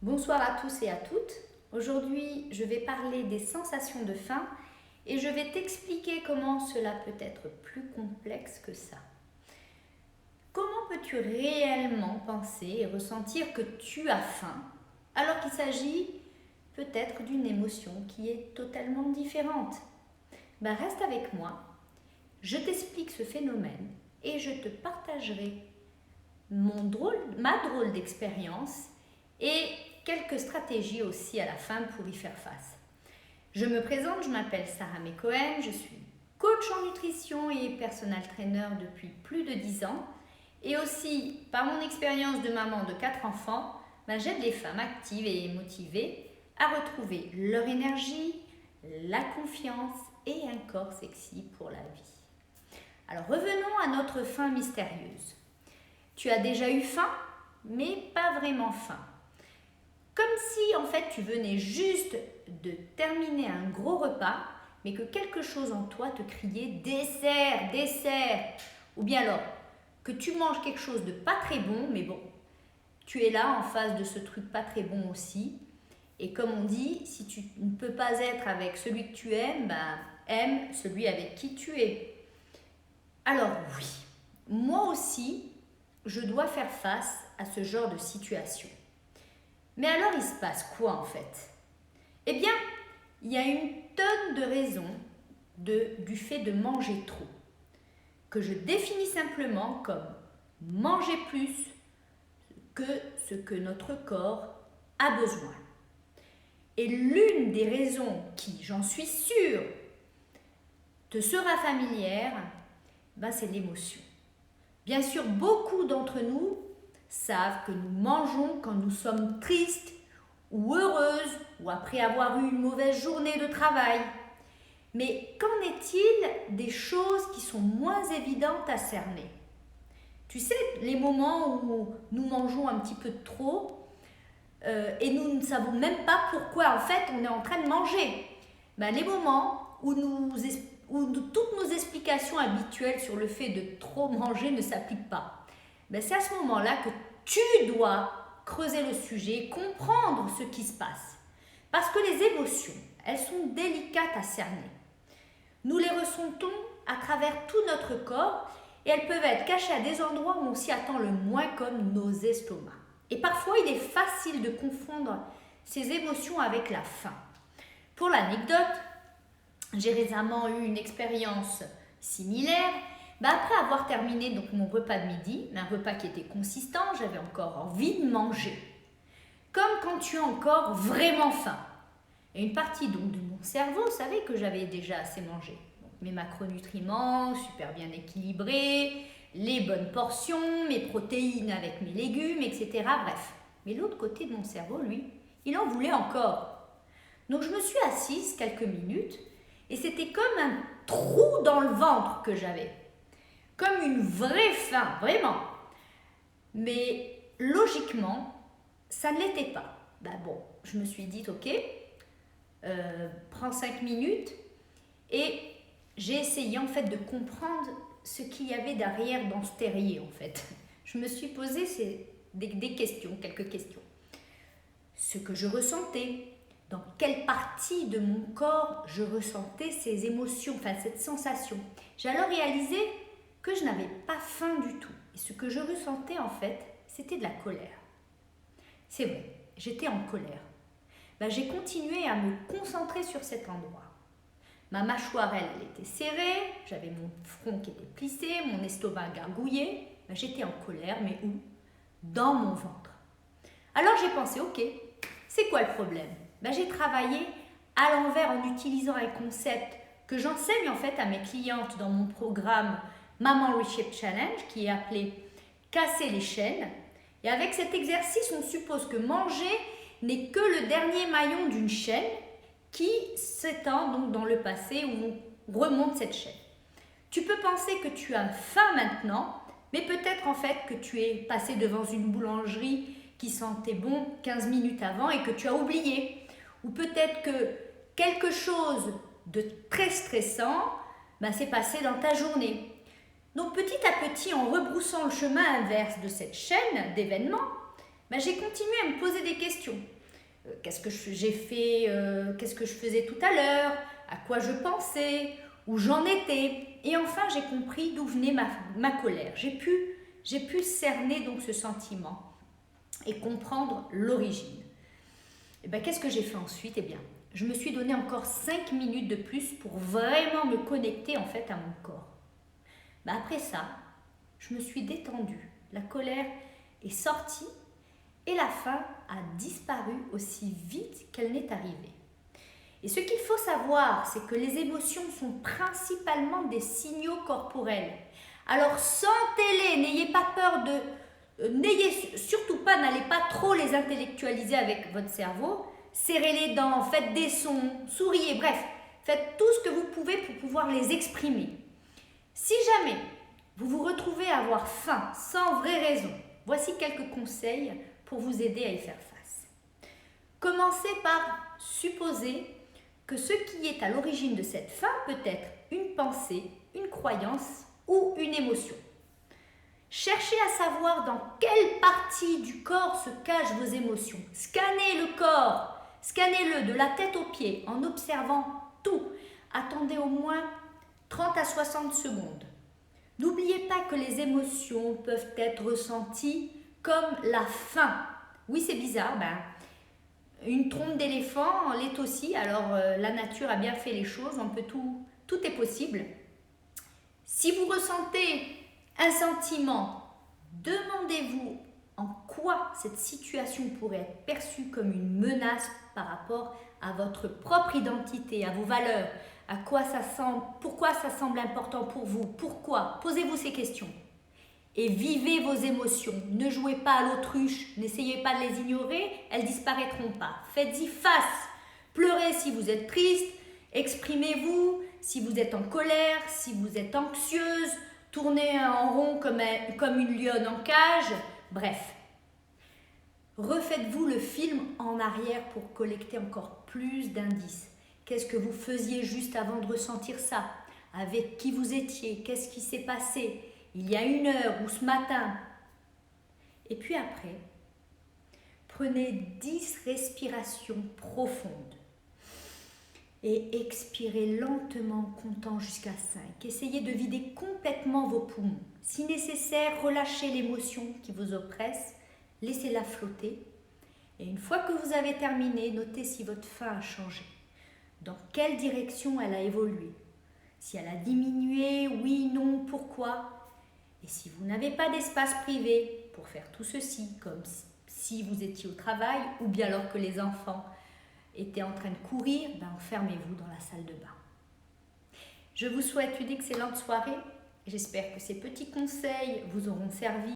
Bonsoir à tous et à toutes. Aujourd'hui, je vais parler des sensations de faim et je vais t'expliquer comment cela peut être plus complexe que ça. Comment peux-tu réellement penser et ressentir que tu as faim alors qu'il s'agit peut-être d'une émotion qui est totalement différente? Reste avec moi, je t'explique ce phénomène et je te partagerai ma drôle d'expérience et quelques stratégies aussi à la fin pour y faire face. Je me présente, je m'appelle Sarah Mekohen, je suis coach en nutrition et personal trainer depuis plus de 10 ans et aussi par mon expérience de maman de 4 enfants, j'aide les femmes actives et motivées à retrouver leur énergie, la confiance et un corps sexy pour la vie. Alors revenons à notre faim mystérieuse. Tu as déjà eu faim, mais pas vraiment faim. Comme si en fait tu venais juste de terminer un gros repas, mais que quelque chose en toi te criait dessert, dessert. Ou bien alors que tu manges quelque chose de pas très bon, mais bon, tu es là en face de ce truc pas très bon aussi. Et comme on dit, si tu ne peux pas être avec celui que tu aimes, aime celui avec qui tu es. Alors oui, moi aussi, je dois faire face à ce genre de situation. Mais alors il se passe quoi en fait? Eh bien, il y a une tonne de raisons du fait de manger trop, que je définis simplement comme manger plus que ce que notre corps a besoin. Et l'une des raisons qui, j'en suis sûre, te sera familière, c'est l'émotion. Bien sûr, beaucoup d'entre nous savent que nous mangeons quand nous sommes tristes ou heureuses ou après avoir eu une mauvaise journée de travail. Mais qu'en est-il des choses qui sont moins évidentes à cerner? Tu sais, les moments où nous mangeons un petit peu trop et nous ne savons même pas pourquoi en fait on est en train de manger. Les moments où toutes nos explications habituelles sur le fait de trop manger ne s'appliquent pas. C'est à ce moment-là que tu dois creuser le sujet, comprendre ce qui se passe. Parce que les émotions, elles sont délicates à cerner. Nous les ressentons à travers tout notre corps et elles peuvent être cachées à des endroits où on s'y attend le moins, comme nos estomacs. Et parfois, il est facile de confondre ces émotions avec la faim. Pour l'anecdote, j'ai récemment eu une expérience similaire. Après avoir terminé mon repas de midi, un repas qui était consistant, j'avais encore envie de manger. Comme quand tu as encore vraiment faim. Et une partie de mon cerveau savait que j'avais déjà assez mangé. Mes macronutriments super bien équilibrés, les bonnes portions, mes protéines avec mes légumes, etc. Bref. Mais l'autre côté de mon cerveau, lui, il en voulait encore. Donc je me suis assise quelques minutes et c'était comme un trou dans le ventre que j'avais. Comme une vraie faim, vraiment. Mais logiquement, ça ne l'était pas. Je me suis dit, ok, prends 5 minutes et j'ai essayé en fait de comprendre ce qu'il y avait derrière dans ce terrier en fait. Je me suis posé des questions, quelques questions. Ce que je ressentais, dans quelle partie de mon corps je ressentais ces émotions, cette sensation. J'ai alors réalisé que je n'avais pas faim du tout. Et ce que je ressentais en fait, c'était de la colère. C'est vrai, j'étais en colère. J'ai continué à me concentrer sur cet endroit. Ma mâchoire, elle était serrée, j'avais mon front qui était plissé, mon estomac gargouillé. J'étais en colère, mais où? Dans mon ventre. Alors j'ai pensé, ok, c'est quoi le problème? J'ai travaillé à l'envers en utilisant un concept que j'enseigne en fait à mes clientes dans mon programme Maman Reshape Challenge, qui est appelé Casser les chaînes. Et avec cet exercice, on suppose que manger n'est que le dernier maillon d'une chaîne qui s'étend donc dans le passé où on remonte cette chaîne. Tu peux penser que tu as faim maintenant, mais peut-être en fait que tu es passé devant une boulangerie qui sentait bon 15 minutes avant et que tu as oublié. Ou peut-être que quelque chose de très stressant s'est passé dans ta journée. Donc petit à petit, en rebroussant le chemin inverse de cette chaîne d'événements, Ben, j'ai continué à me poser des questions. Qu'est-ce que j'ai fait, qu'est-ce que je faisais tout à l'heure, à quoi je pensais, où j'en étais. Et enfin, j'ai compris d'où venait ma colère. J'ai pu cerner donc ce sentiment et comprendre l'origine. Et ben, qu'est-ce que j'ai fait ensuite? Eh bien, je me suis donné encore 5 minutes de plus pour vraiment me connecter en fait à mon corps. Ben, après ça, je me suis détendue. La colère est sortie et la faim a disparu aussi vite qu'elle n'est arrivée. Et ce qu'il faut savoir, c'est que les émotions sont principalement des signaux corporels. Alors sentez-les, n'ayez pas peur n'allez pas trop les intellectualiser avec votre cerveau. Serrez les dents, faites des sons, souriez, bref, faites tout ce que vous pouvez pour pouvoir les exprimer. Si jamais vous vous retrouvez à avoir faim sans vraie raison, voici quelques conseils pour vous aider à y faire face. Commencez par supposer que ce qui est à l'origine de cette faim peut être une pensée, une croyance ou une émotion. Cherchez à savoir dans quelle partie du corps se cachent vos émotions. Scannez le corps, scannez-le de la tête aux pieds en observant tout. Attendez au moins 30 à 60 secondes. N'oubliez pas que les émotions peuvent être ressenties comme la faim. Oui, c'est bizarre, une trompe d'éléphant l'est aussi, alors la nature a bien fait les choses, tout est possible. Si vous ressentez un sentiment, demandez-vous en quoi cette situation pourrait être perçue comme une menace par rapport à votre propre identité, à vos valeurs, pourquoi ça semble important pour vous, pourquoi. Posez-vous ces questions et vivez vos émotions. Ne jouez pas à l'autruche, n'essayez pas de les ignorer, elles disparaîtront pas. Faites-y face. Pleurez si vous êtes triste, exprimez-vous si vous êtes en colère, si vous êtes anxieuse, tournez en rond comme une lionne en cage, bref. Refaites-vous le film en arrière pour collecter encore plus d'indices. Qu'est-ce que vous faisiez juste avant de ressentir ça? Avec qui vous étiez? Qu'est-ce qui s'est passé il y a 1 heure ou ce matin? Et puis après, prenez 10 respirations profondes et expirez lentement, comptant jusqu'à 5. Essayez de vider complètement vos poumons. Si nécessaire, relâchez l'émotion qui vous oppresse, laissez-la flotter. Et une fois que vous avez terminé, notez si votre faim a changé. Dans quelle direction elle a évolué? Si elle a diminué, oui, non, pourquoi? Et si vous n'avez pas d'espace privé pour faire tout ceci, comme si vous étiez au travail ou bien alors que les enfants étaient en train de courir, enfermez-vous dans la salle de bain. Je vous souhaite une excellente soirée. J'espère que ces petits conseils vous auront servi